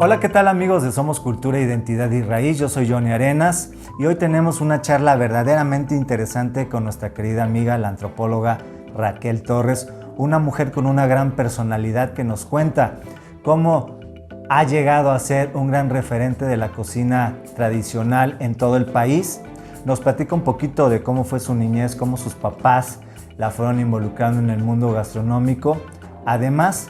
Hola, ¿qué tal amigos de Somos Cultura, Identidad y Raíz? Yo soy Johnny Arenas y hoy tenemos una charla verdaderamente interesante con nuestra querida amiga, la antropóloga Raquel Torres, una mujer con una gran personalidad que nos cuenta cómo ha llegado a ser un gran referente de la cocina tradicional en todo el país. Nos platica un poquito de cómo fue su niñez, cómo sus papás la fueron involucrando en el mundo gastronómico, además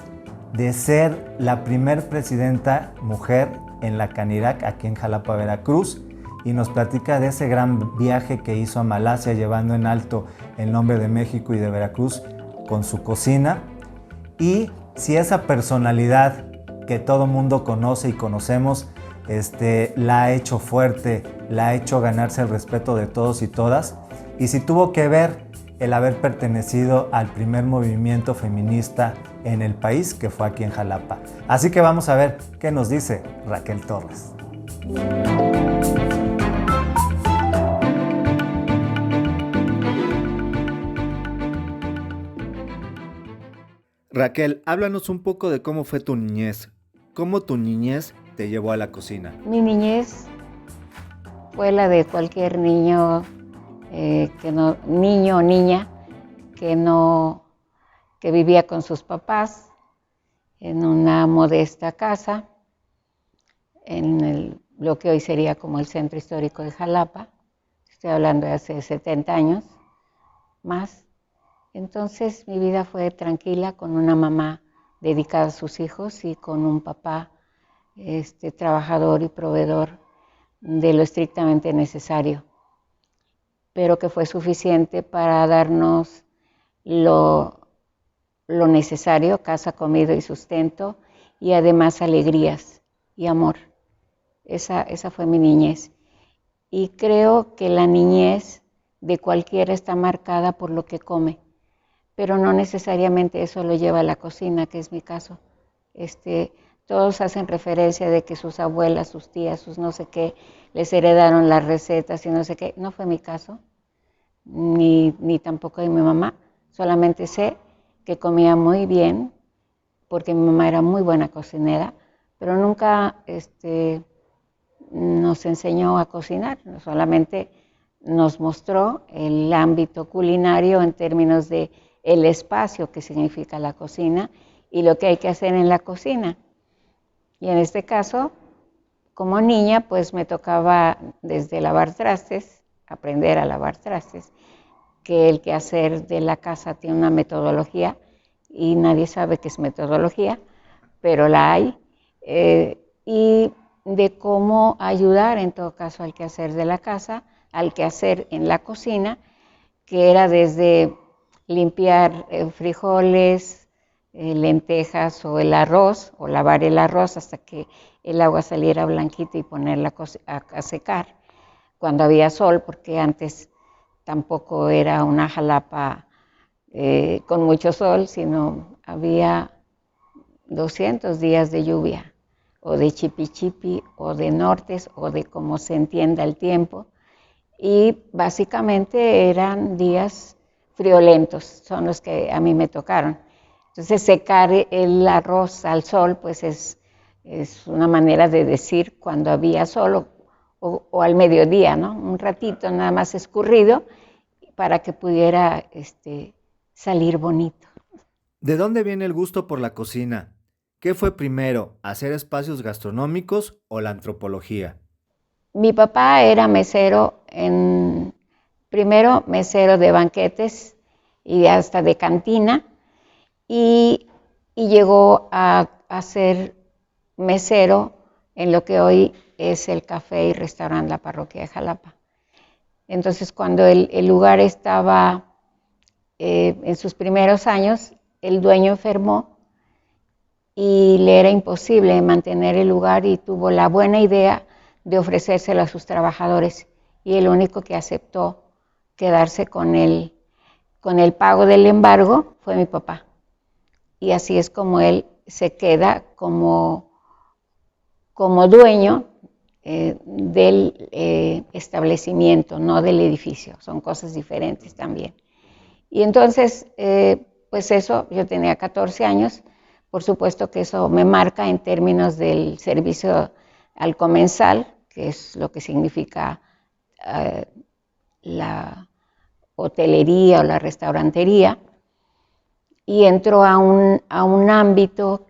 de ser la primer presidenta mujer en la Canirac, aquí en Jalapa, Veracruz, y nos platica de ese gran viaje que hizo a Malasia, llevando en alto el nombre de México y de Veracruz con su cocina, y si esa personalidad que todo mundo conoce y conocemos, la ha hecho fuerte, la ha hecho ganarse el respeto de todos y todas, y si tuvo que ver el haber pertenecido al primer movimiento feminista en el país, que fue aquí en Jalapa. Así que vamos a ver qué nos dice Raquel Torres. Raquel, háblanos un poco de cómo fue tu niñez. ¿Cómo tu niñez te llevó a la cocina? Mi niñez fue la de cualquier niño, niño o niña que vivía con sus papás en una modesta casa en lo que hoy sería como el centro histórico de Jalapa. Estoy hablando de hace 70 años más. Entonces mi vida fue tranquila, con una mamá dedicada a sus hijos y con un papá trabajador y proveedor de lo estrictamente necesario, pero que fue suficiente para darnos lo necesario: casa, comida y sustento, y además alegrías y amor. Esa fue mi niñez. Y creo que la niñez de cualquiera está marcada por lo que come, pero no necesariamente eso lo lleva a la cocina, que es mi caso. Todos hacen referencia de que sus abuelas, sus tías, sus no sé qué, les heredaron las recetas y no sé qué. No fue mi caso, ni tampoco de mi mamá. Solamente sé que comía muy bien, porque mi mamá era muy buena cocinera, pero nunca nos enseñó a cocinar, solamente nos mostró el ámbito culinario en términos de el espacio que significa la cocina y lo que hay que hacer en la cocina. Y en este caso, como niña, pues me tocaba desde lavar trastes, aprender a lavar trastes, que el quehacer de la casa tiene una metodología y nadie sabe qué es metodología, pero la hay, y de cómo ayudar en todo caso al quehacer de la casa, al quehacer en la cocina, que era desde limpiar frijoles, lentejas o el arroz, o lavar el arroz hasta que el agua saliera blanquita y ponerla a secar cuando había sol, porque antes tampoco era una Jalapa con mucho sol, sino había 200 días de lluvia, o de chipi, o de nortes, o de como se entienda el tiempo, y básicamente eran días friolentos, son los que a mí me tocaron. Entonces secar el arroz al sol, pues es una manera de decir cuando había sol o al mediodía, ¿no? Un ratito nada más escurrido para que pudiera salir bonito. ¿De dónde viene el gusto por la cocina? ¿Qué fue primero, hacer espacios gastronómicos o la antropología? Mi papá era mesero, primero mesero de banquetes y hasta de cantina, y llegó a ser mesero en lo que hoy es el café y restaurante La Parroquia de Jalapa. Entonces, cuando el lugar estaba en sus primeros años, el dueño enfermó y le era imposible mantener el lugar, y tuvo la buena idea de ofrecérselo a sus trabajadores, y el único que aceptó quedarse con el pago del embargo fue mi papá. Y así es como él se queda como dueño del establecimiento, no del edificio. Son cosas diferentes también. Y entonces, pues eso, yo tenía 14 años, Por supuesto que eso me marca en términos del servicio al comensal, que es lo que significa la hotelería o la restaurantería, y entro a un ámbito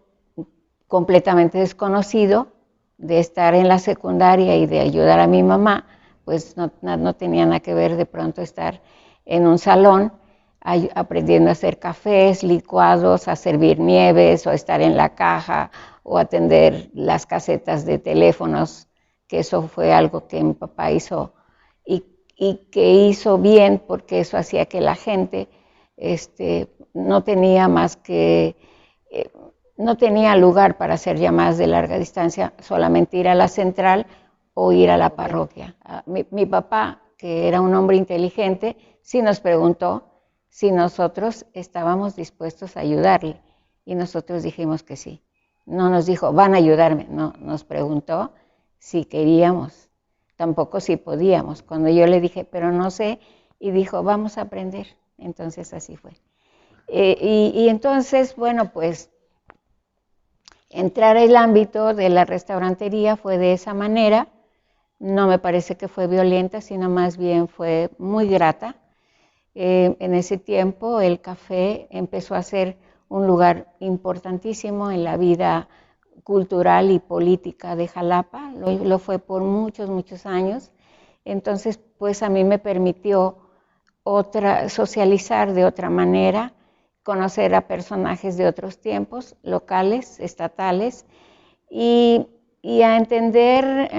completamente desconocido, de estar en la secundaria y de ayudar a mi mamá, pues no tenía nada que ver de pronto estar en un salón aprendiendo a hacer cafés, licuados, a servir nieves, o estar en la caja, o atender las casetas de teléfonos, que eso fue algo que mi papá hizo y que hizo bien, porque eso hacía que la gente no tenía más que... no tenía lugar para hacer llamadas de larga distancia, solamente ir a la central o ir a la parroquia. Mi papá, que era un hombre inteligente, sí nos preguntó si nosotros estábamos dispuestos a ayudarle, y nosotros dijimos que sí. No nos dijo, van a ayudarme, no, nos preguntó si queríamos, tampoco si podíamos. Cuando yo le dije, pero no sé, y dijo, vamos a aprender. Entonces así fue. Y entonces, bueno, pues entrar al ámbito de la restaurantería fue de esa manera. No me parece que fue violenta, sino más bien fue muy grata. En ese tiempo el café empezó a ser un lugar importantísimo en la vida cultural y política de Jalapa, lo fue por muchos, muchos años. Entonces, pues a mí me permitió socializar de otra manera, conocer a personajes de otros tiempos, locales, estatales, y a entender,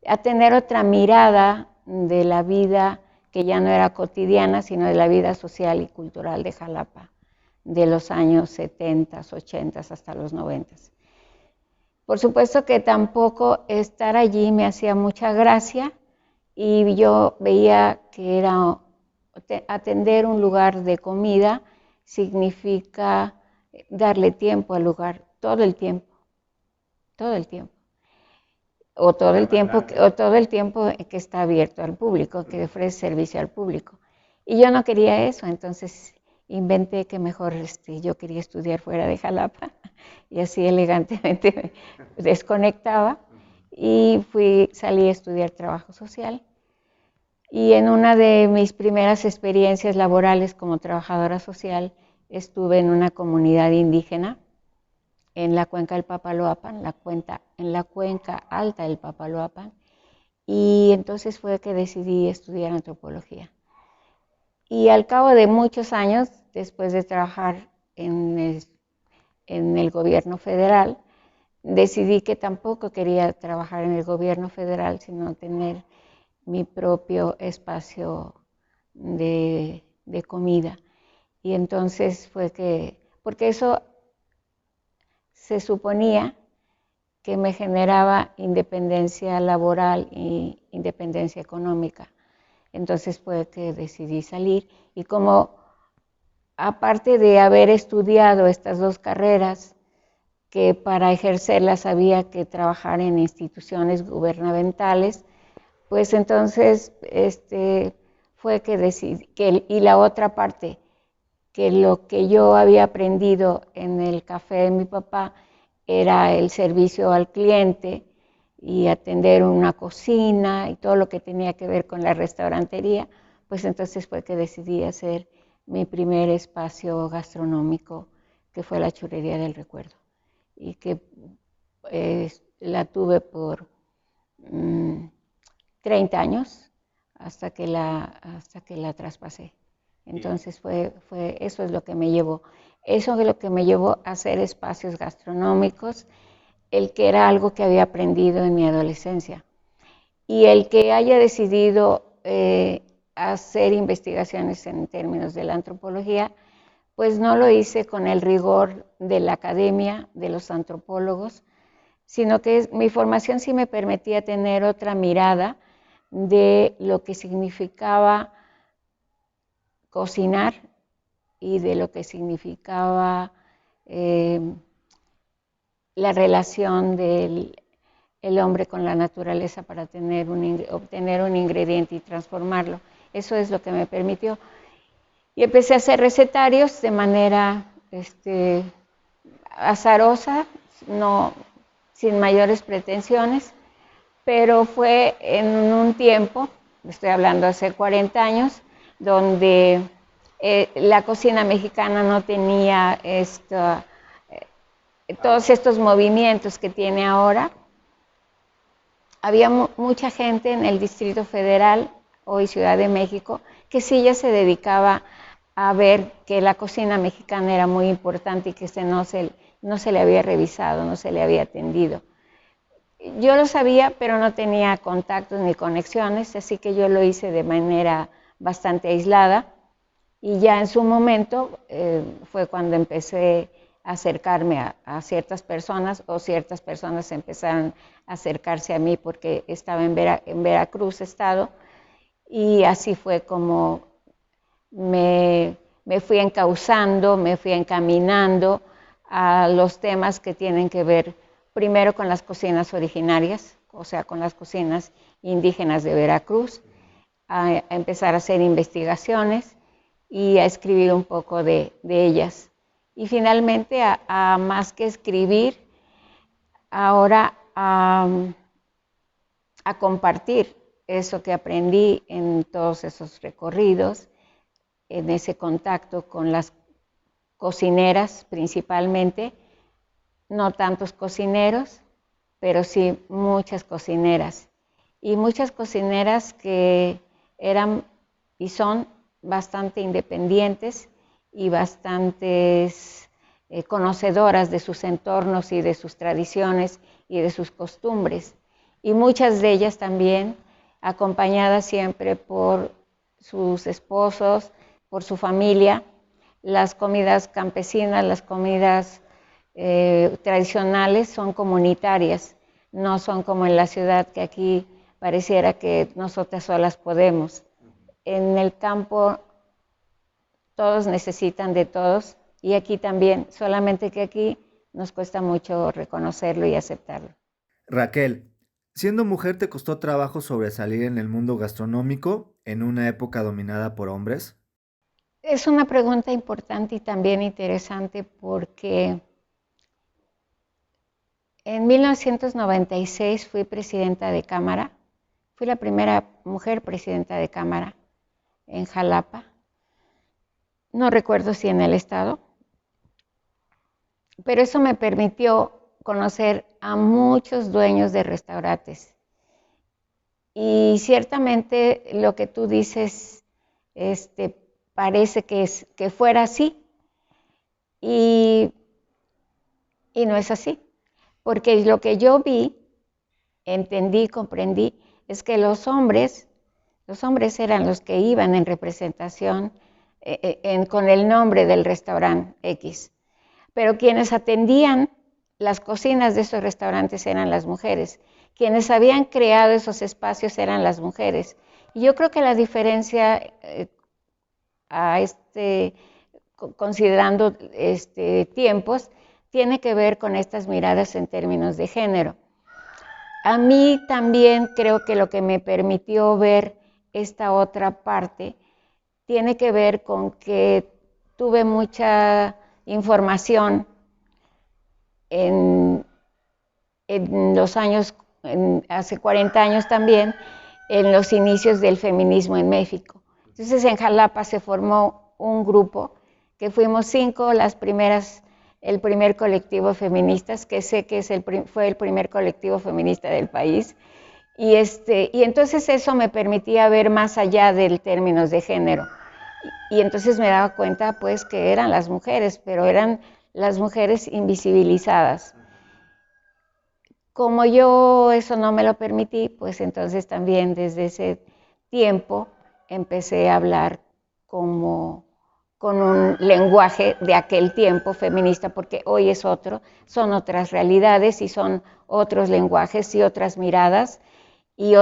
a tener otra mirada de la vida que ya no era cotidiana, sino de la vida social y cultural de Jalapa, de los años 70, 80 hasta los 90. Por supuesto que tampoco estar allí me hacía mucha gracia, y yo veía que era atender un lugar de comida significa darle tiempo al lugar, todo el tiempo, o todo el tiempo que está abierto al público, que ofrece servicio al público. Y yo no quería eso, entonces inventé que mejor yo quería estudiar fuera de Jalapa, y así elegantemente me desconectaba, y salí a estudiar trabajo social. Y en una de mis primeras experiencias laborales como trabajadora social, estuve en una comunidad indígena en la cuenca del Papaloapan, en la cuenca alta del Papaloapan, y entonces fue que decidí estudiar antropología. Y al cabo de muchos años, después de trabajar en el gobierno federal, decidí que tampoco quería trabajar en el gobierno federal, sino tener mi propio espacio de comida. Y entonces fue porque eso se suponía que me generaba independencia laboral e independencia económica. Entonces fue que decidí salir, y como aparte de haber estudiado estas dos carreras, que para ejercerlas había que trabajar en instituciones gubernamentales, pues entonces fue que decidí, y la otra parte, que lo que yo había aprendido en el café de mi papá era el servicio al cliente y atender una cocina y todo lo que tenía que ver con la restaurantería, pues entonces fue que decidí hacer mi primer espacio gastronómico, que fue la Churrería del Recuerdo, y que la tuve por 30 años hasta que la traspasé. Entonces eso es lo que me llevó. Eso es lo que me llevó a hacer espacios gastronómicos, el que era algo que había aprendido en mi adolescencia. Y el que haya decidido hacer investigaciones en términos de la antropología, pues no lo hice con el rigor de la academia, de los antropólogos, sino que mi formación sí me permitía tener otra mirada de lo que significaba cocinar y de lo que significaba la relación del hombre con la naturaleza para obtener un ingrediente y transformarlo. Eso es lo que me permitió. Y empecé a hacer recetarios de manera azarosa, no, sin mayores pretensiones, pero fue en un tiempo, estoy hablando hace 40 años, donde la cocina mexicana no tenía todos estos movimientos que tiene ahora. Había mucha gente en el Distrito Federal, hoy Ciudad de México, que sí ya se dedicaba a ver que la cocina mexicana era muy importante y que no se le había revisado, no se le había atendido. Yo lo sabía, pero no tenía contactos ni conexiones, así que yo lo hice de manera bastante aislada. Y ya en su momento fue cuando empecé a acercarme a ciertas personas, o ciertas personas empezaron a acercarse a mí porque estaba en Veracruz, estado, y así fue como me fui encauzando, me fui encaminando a los temas que tienen que ver primero con las cocinas originarias, o sea, con las cocinas indígenas de Veracruz, a empezar a hacer investigaciones y a escribir un poco de ellas. Y finalmente, a más que escribir, ahora a compartir eso que aprendí en todos esos recorridos, en ese contacto con las cocineras principalmente, no tantos cocineros, pero sí muchas cocineras. Y muchas cocineras que eran y son bastante independientes y bastantes conocedoras de sus entornos y de sus tradiciones y de sus costumbres. Y muchas de ellas también acompañadas siempre por sus esposos, por su familia. Las comidas campesinas, las comidas tradicionales son comunitarias, no son como en la ciudad, que aquí pareciera que nosotras solas podemos. En el campo todos necesitan de todos, y aquí también, solamente que aquí nos cuesta mucho reconocerlo y aceptarlo. Raquel, siendo mujer, ¿te costó trabajo sobresalir en el mundo gastronómico en una época dominada por hombres? Es una pregunta importante y también interesante, porque en 1996 fui presidenta de Cámara, fui la primera mujer presidenta de Cámara en Jalapa, no recuerdo si en el estado, pero eso me permitió conocer a muchos dueños de restaurantes. Y ciertamente lo que tú dices parece que fuera así, y no es así, porque lo que yo vi, entendí, comprendí, es que los hombres eran los que iban en representación con el nombre del restaurante X, pero quienes atendían las cocinas de esos restaurantes eran las mujeres, quienes habían creado esos espacios eran las mujeres. Y yo creo que la diferencia considerando tiempos, tiene que ver con estas miradas en términos de género. A mí también creo que lo que me permitió ver esta otra parte tiene que ver con que tuve mucha información en los años, hace 40 años también, en los inicios del feminismo en México. Entonces en Jalapa se formó un grupo que fuimos 5 las primeras, el primer colectivo feministas, que sé que fue el primer colectivo feminista del país, y entonces eso me permitía ver más allá del términos de género, y entonces me daba cuenta pues que eran las mujeres, pero eran las mujeres invisibilizadas. Como yo eso no me lo permití, pues entonces también desde ese tiempo empecé a hablar con un lenguaje de aquel tiempo feminista, porque hoy es otro, son otras realidades y son otros lenguajes y otras miradas y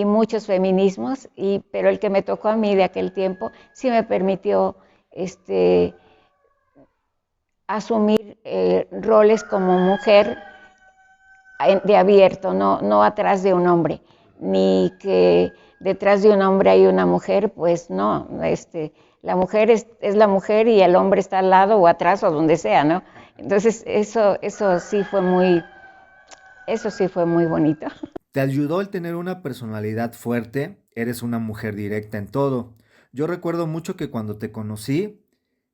muchos feminismos, pero el que me tocó a mí de aquel tiempo sí me permitió asumir roles como mujer de abierto, no atrás de un hombre, ni que detrás de un hombre hay una mujer, pues no, la mujer es la mujer y el hombre está al lado o atrás o donde sea, ¿no? Entonces eso sí fue muy bonito. ¿Te ayudó el tener una personalidad fuerte? Eres una mujer directa en todo. Yo recuerdo mucho que cuando te conocí,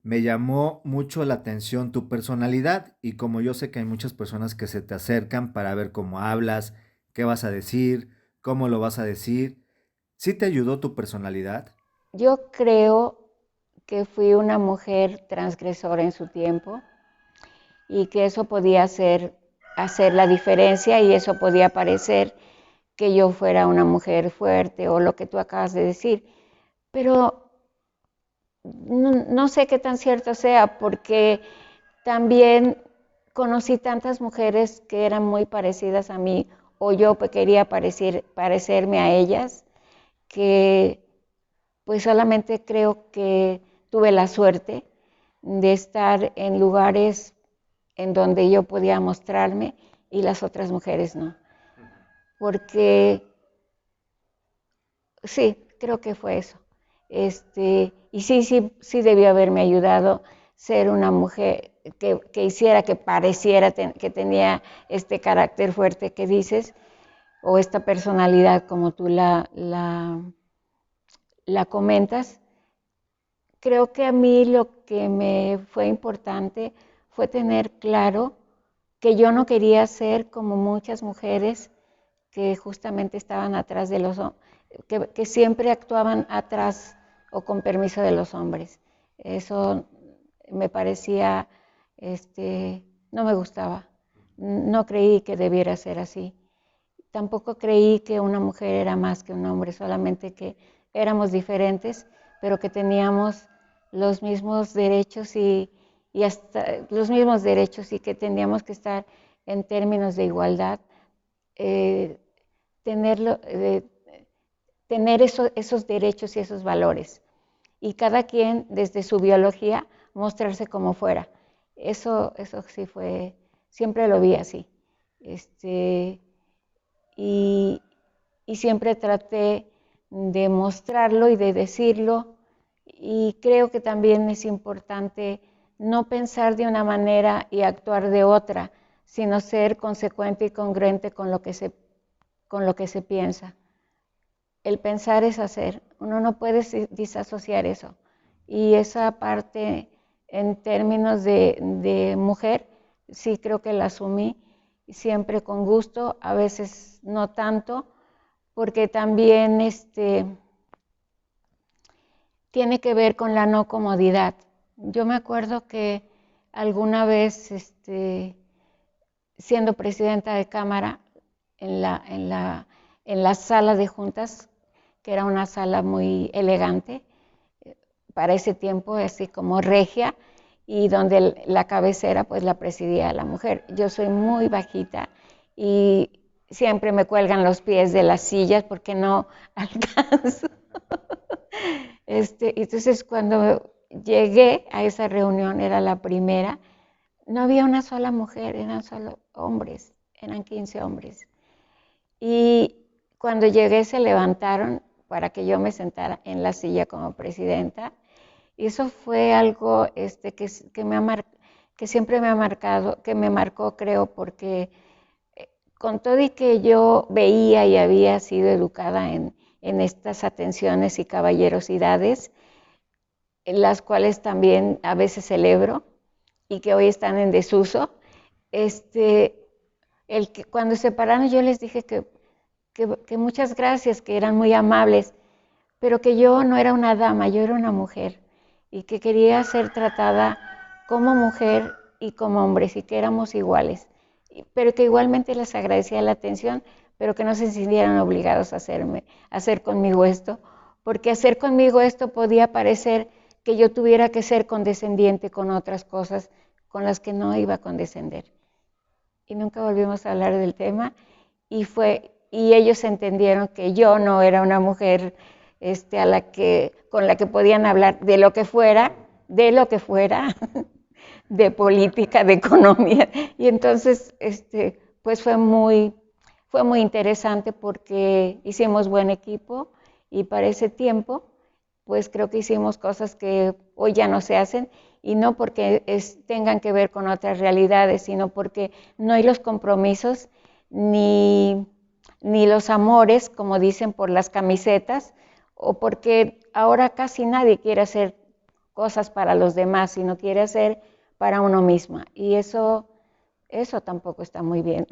me llamó mucho la atención tu personalidad y como yo sé que hay muchas personas que se te acercan para ver cómo hablas, qué vas a decir, cómo lo vas a decir, ¿sí te ayudó tu personalidad? Yo creo que fui una mujer transgresora en su tiempo y que eso podía hacer la diferencia y eso podía parecer que yo fuera una mujer fuerte o lo que tú acabas de decir. Pero no sé qué tan cierto sea porque también conocí tantas mujeres que eran muy parecidas a mí o yo quería parecerme a ellas que pues solamente creo que tuve la suerte de estar en lugares en donde yo podía mostrarme y las otras mujeres no. Porque sí, creo que fue eso. Y sí debió haberme ayudado ser una mujer que hiciera, que pareciera que tenía este carácter fuerte que dices, o esta personalidad como tú la comentas. Creo que a mí lo que me fue importante fue tener claro que yo no quería ser como muchas mujeres que justamente estaban atrás de que siempre actuaban atrás o con permiso de los hombres. Eso me parecía, no me gustaba. No creí que debiera ser así. Tampoco creí que una mujer era más que un hombre, solamente que éramos diferentes, pero que teníamos los mismos derechos y hasta los mismos derechos y que teníamos que estar en términos de igualdad, eh, tenerlo, tener esos derechos y esos valores. Y cada quien, desde su biología, mostrarse como fuera. Eso sí fue, siempre lo vi así. Y, y siempre traté de mostrarlo y de decirlo. Y creo que también es importante no pensar de una manera y actuar de otra, sino ser consecuente y congruente con lo que se piensa. El pensar es hacer. Uno no puede disasociar eso. Y esa parte, en términos de mujer, sí creo que la asumí siempre con gusto, a veces no tanto, porque también tiene que ver con la no comodidad. Yo me acuerdo que alguna vez, siendo presidenta de Cámara, en la sala de juntas, que era una sala muy elegante, para ese tiempo, así como regia, y donde la cabecera pues la presidía la mujer. Yo soy muy bajita y siempre me cuelgan los pies de las sillas porque no alcanzo. Entonces cuando llegué a esa reunión, era la primera, no había una sola mujer, eran solo hombres, eran 15 hombres. Y cuando llegué se levantaron para que yo me sentara en la silla como presidenta. Y eso fue algo que siempre me ha marcado, que me marcó, creo, porque con todo y que yo veía y había sido educada en estas atenciones y caballerosidades, en las cuales también a veces celebro y que hoy están en desuso, cuando se pararon yo les dije que muchas gracias, que eran muy amables, pero que yo no era una dama, yo era una mujer y que quería ser tratada como mujer y como hombres y que éramos iguales, pero que igualmente les agradecía la atención, pero que no se sintieran obligados a hacer conmigo esto, porque hacer conmigo esto podía parecer que yo tuviera que ser condescendiente con otras cosas con las que no iba a condescender. Y nunca volvimos a hablar del tema y ellos entendieron que yo no era una mujer con la que podían hablar de lo que fuera, de política, de economía. Y entonces, pues fue muy interesante porque hicimos buen equipo y para ese tiempo pues creo que hicimos cosas que hoy ya no se hacen, y no porque tengan que ver con otras realidades, sino porque no hay los compromisos ni los amores, como dicen, por las camisetas, o porque ahora casi nadie quiere hacer cosas para los demás, sino quiere hacer para uno misma. Y eso tampoco está muy bien.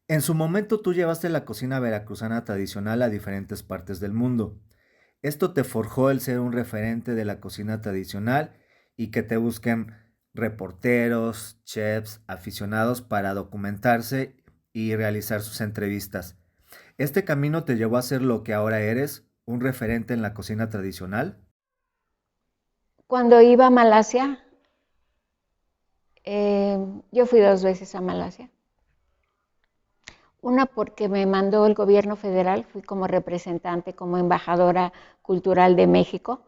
En su momento tú llevaste la cocina veracruzana tradicional a diferentes partes del mundo. Esto te forjó el ser un referente de la cocina tradicional y que te busquen reporteros, chefs, aficionados para documentarse y realizar sus entrevistas. ¿Este camino te llevó a ser lo que ahora eres, un referente en la cocina tradicional? Cuando iba a Malasia, yo fui 2 veces a Malasia. Una porque me mandó el gobierno federal, fui como representante, como embajadora cultural de México.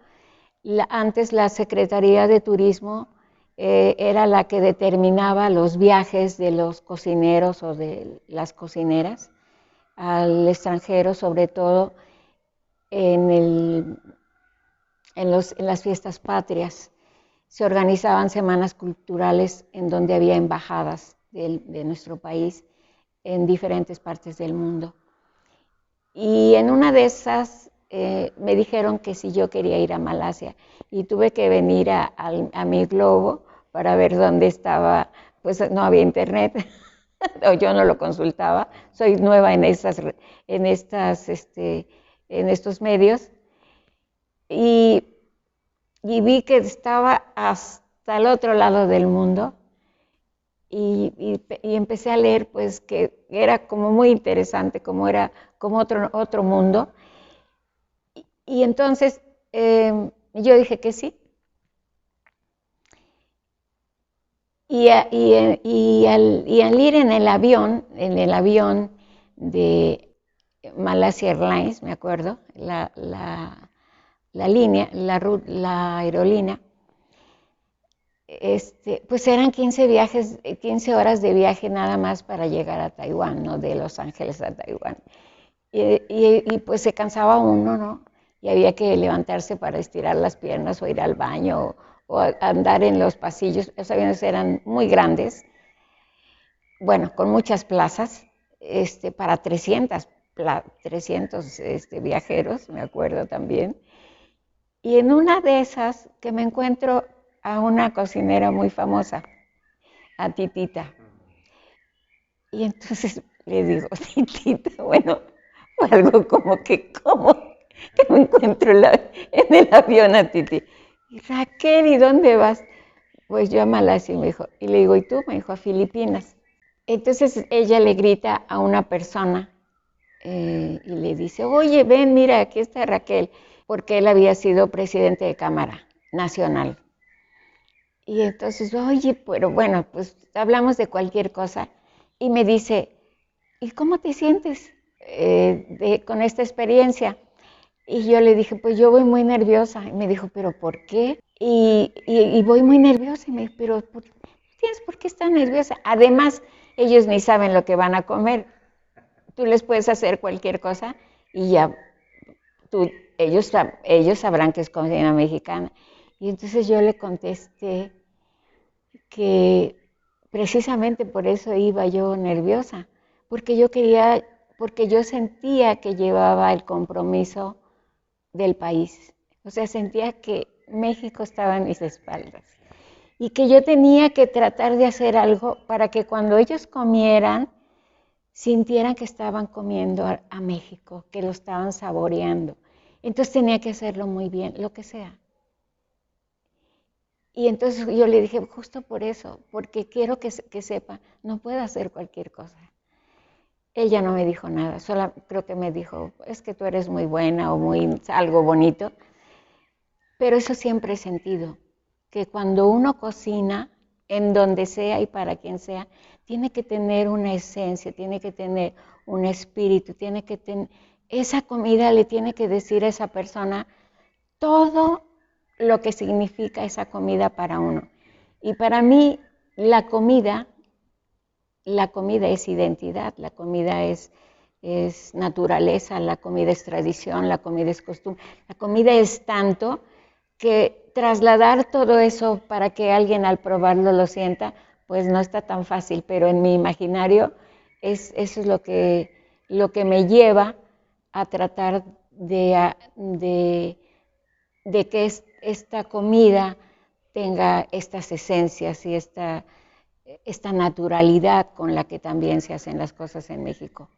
Antes la Secretaría de Turismo era la que determinaba los viajes de los cocineros o de las cocineras al extranjero, sobre todo en las fiestas patrias. Se organizaban semanas culturales en donde había embajadas de nuestro país en diferentes partes del mundo. Y en una de esas me dijeron que si yo quería ir a Malasia, y tuve que venir a mi globo para ver dónde estaba, pues no había internet, o yo no lo consultaba, soy nueva en estos medios, y vi que estaba hasta el otro lado del mundo. Y empecé a leer, pues, que era como muy interesante, como era como otro mundo. Y entonces yo dije que sí. Y al ir en el avión de Malaysia Airlines, me acuerdo, la línea, la aerolínea, pues eran 15 horas de viaje nada más para llegar a Taiwán, ¿no? De Los Ángeles a Taiwán. Y pues se cansaba uno, ¿no? Y había que levantarse para estirar las piernas o ir al baño o andar en los pasillos. Los aviones eran muy grandes, bueno, con muchas plazas, para 300 viajeros, me acuerdo también. Y en una de esas que me encuentro a una cocinera muy famosa, a Titita. Y entonces le digo, Titita, bueno, algo como que me encuentro en el avión a Titi. Y Raquel, ¿y dónde vas? Pues yo a Malasia, me dijo. Y le digo, ¿y tú? Me dijo, a Filipinas. Entonces ella le grita a una persona y le dice, oye, ven, mira, aquí está Raquel, porque él había sido presidente de Cámara Nacional. Y entonces, oye, pero bueno, pues hablamos de cualquier cosa. Y me dice, ¿y cómo te sientes con esta experiencia? Y yo le dije, pues yo voy muy nerviosa. Y me dijo, ¿pero por qué? Y voy muy nerviosa. Y me dijo, ¿pero tienes por qué estar nerviosa? Además, ellos ni saben lo que van a comer. Tú les puedes hacer cualquier cosa y ya ellos sabrán que es comida mexicana. Y entonces yo le contesté que precisamente por eso iba yo nerviosa, porque yo sentía que llevaba el compromiso del país. O sea, sentía que México estaba en mis espaldas y que yo tenía que tratar de hacer algo para que cuando ellos comieran, sintieran que estaban comiendo a México, que lo estaban saboreando. Entonces tenía que hacerlo muy bien, lo que sea. Y entonces yo le dije, justo por eso, porque quiero que sepa, no puedo hacer cualquier cosa. Ella no me dijo nada, solo creo que me dijo, es que tú eres muy buena o algo bonito. Pero eso siempre he sentido, que cuando uno cocina, en donde sea y para quien sea, tiene que tener una esencia, tiene que tener un espíritu, esa comida le tiene que decir a esa persona todo lo que significa esa comida para uno. Y para mí la comida es identidad, la comida es es naturaleza, la comida es tradición, la comida es costumbre. La comida es tanto que trasladar todo eso para que alguien al probarlo lo sienta, pues no está tan fácil, pero en mi imaginario eso es lo que me lleva a tratar de que esta comida tenga estas esencias y esta naturalidad con la que también se hacen las cosas en México.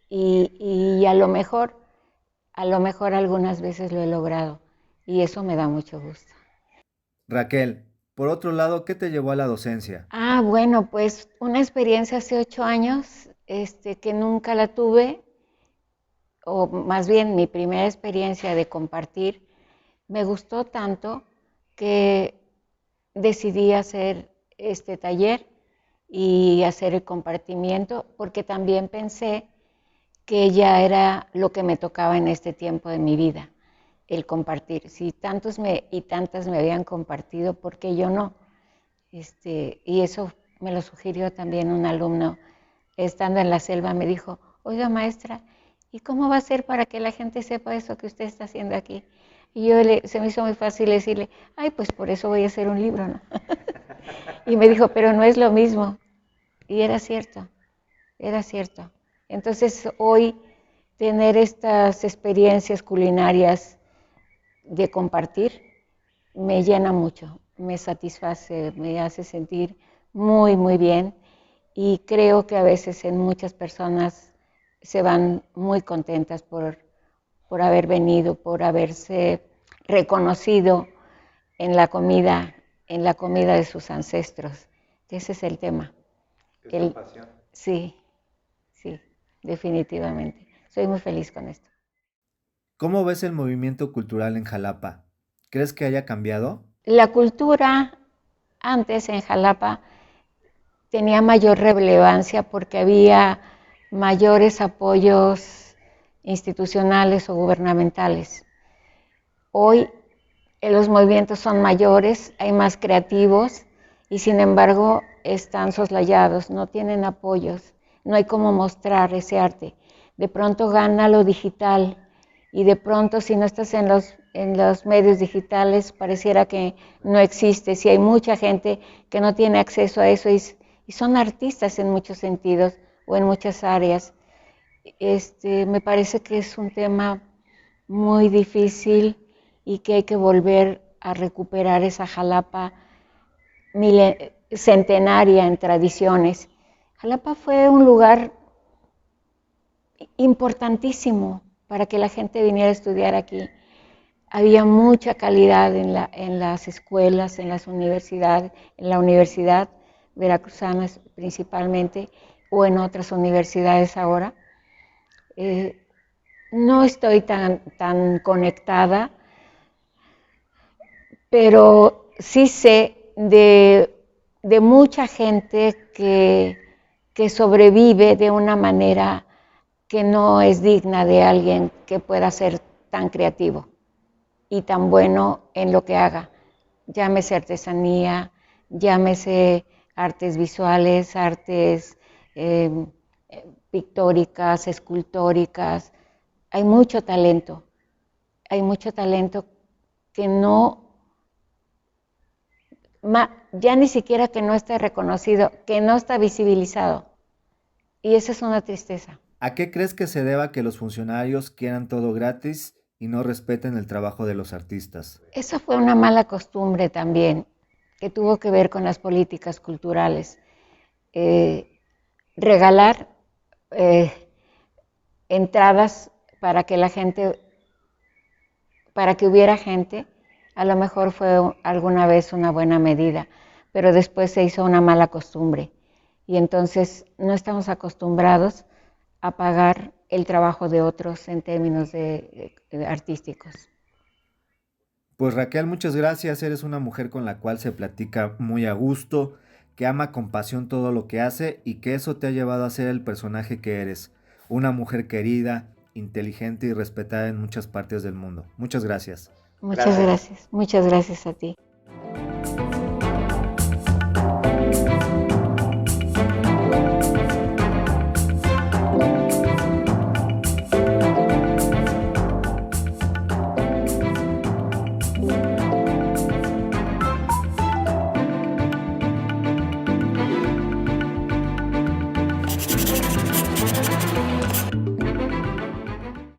Y a lo mejor algunas veces lo he logrado y eso me da mucho gusto. Raquel, por otro lado, ¿qué te llevó a la docencia? Bueno, pues una experiencia hace 8 años que nunca la tuve, o más bien mi primera experiencia de compartir, me gustó tanto que decidí hacer este taller y hacer el compartimiento, porque también pensé que ya era lo que me tocaba en este tiempo de mi vida, el compartir. Si tantos y tantas me habían compartido, ¿por qué yo no? Y eso me lo sugirió también un alumno, estando en la selva, me dijo, oiga maestra, ¿y cómo va a ser para que la gente sepa eso que usted está haciendo aquí? Y se me hizo muy fácil decirle, ay, pues por eso voy a hacer un libro, ¿no? Y me dijo, pero no es lo mismo. Y era cierto, era cierto. Entonces hoy tener estas experiencias culinarias de compartir me llena mucho, me satisface, me hace sentir muy, muy bien y creo que a veces en muchas personas se van muy contentas por haber venido, por haberse reconocido en la comida de sus ancestros. Ese es el tema. Es la pasión. Sí, sí, definitivamente. Soy muy feliz con esto. ¿Cómo ves el movimiento cultural en Jalapa? ¿Crees que haya cambiado? La cultura antes en Jalapa tenía mayor relevancia porque había mayores apoyos institucionales o gubernamentales. Hoy los movimientos son mayores, hay más creativos y sin embargo están soslayados, no tienen apoyos, no hay cómo mostrar ese arte. De pronto gana lo digital y de pronto si no estás en los medios digitales pareciera que no existe. Si hay mucha gente que no tiene acceso a eso y son artistas en muchos sentidos o en muchas áreas. Me parece que es un tema muy difícil y que hay que volver a recuperar esa Jalapa centenaria en tradiciones. Jalapa fue un lugar importantísimo para que la gente viniera a estudiar aquí. Había mucha calidad en las escuelas, en las universidades, en la universidad veracruzana principalmente, o en otras universidades ahora. No estoy tan conectada, pero sí sé de mucha gente que sobrevive de una manera que no es digna de alguien que pueda ser tan creativo y tan bueno en lo que haga. Llámese artesanía, llámese artes visuales, artes pictóricas, escultóricas. Hay mucho talento que ya ni siquiera que no está reconocido, que no está visibilizado. Y esa es una tristeza. ¿A qué crees que se deba que los funcionarios quieran todo gratis y no respeten el trabajo de los artistas? Esa fue una mala costumbre también, que tuvo que ver con las políticas culturales. Regalar entradas para que hubiera gente, a lo mejor fue alguna vez una buena medida, pero después se hizo una mala costumbre. Y entonces no estamos acostumbrados a pagar el trabajo de otros en términos artísticos. Pues Raquel, muchas gracias. Eres una mujer con la cual se platica muy a gusto, que ama con pasión todo lo que hace y que eso te ha llevado a ser el personaje que eres. Una mujer querida, inteligente y respetada en muchas partes del mundo. Muchas gracias. Muchas gracias. Muchas gracias a ti.